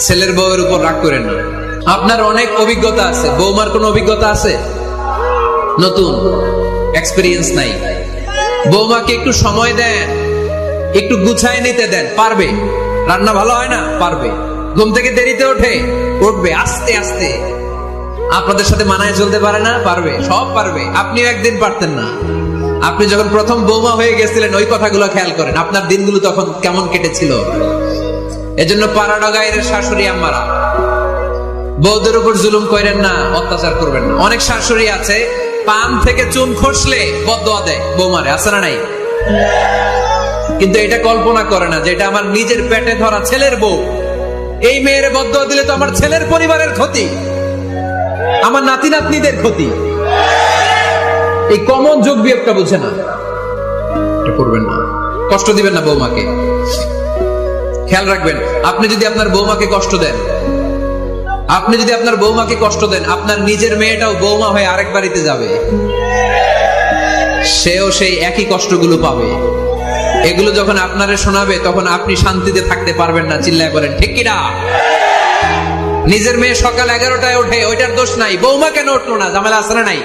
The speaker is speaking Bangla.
ছেলের বউয়ের উপর রাগ করেন না। আপনার অনেক অভিজ্ঞতা আছে, বৌমার কোনো অভিজ্ঞতা আছে? নতুন এক্সপেরিয়েন্স নাই। বৌমাকে একটু সময় দেন, একটু গুছায় নিতে দেন, পারবে। রান্না ভালো হয় না, পারবে। ঘুম থেকে দেরিতে উঠবে আস্তে আস্তে। আপনাদের সাথে মানায় চলতে পারে না, পারবে, সব পারবে। আপনিও একদিন পারতেন না। আপনি যখন প্রথম বৌমা হয়ে গেছিলেন, ওই কথাগুলো খেয়াল করেন, আপনার দিনগুলো তখন কেমন কেটেছিল। এজন্য পাড়াডা গায়ের শাশুড়ি আম্মারা, বউদের উপর জুলুম করেন না, অত্যাচার করবেন না। অনেক শাশুড়ি আছে পান থেকে চুন খসলে বদদোয়া দেয় বৌমারে, আছে না নাই? কিন্তু এটা কল্পনা করে না যে এটা আমার নিজের পেটে ধরা ছেলের বউ। এই মেয়ের বদদোয়া দিলে তো আমার ছেলের পরিবারের ক্ষতি, আমার নাতি নাতনিদের ক্ষতি। এই কমন যোগ বিয়োগটা বুঝে না, এটা করবেন না। কষ্ট দিবেন না বৌমাকে। খেয়াল রাখবেন, আপনি যদি আপনার বৌমাকে কষ্ট দেন, আপনার নিজের মেয়েটাও বৌমা হয়ে আরেক বাড়িতে যাবে, সেও সেই একই কষ্টগুলো পাবে। এগুলো যখন আপনারে শোনাবে, তখন আপনি শান্তিতে থাকতে পারবেন না। চিল্লায় বলেন ঠিক কিনা? নিজের মেয়ে সকাল 11টায় ওঠে, ওইটার দোষ নাই। বৌমা কেন উঠলো না? ঝামেলা আছে না নাই?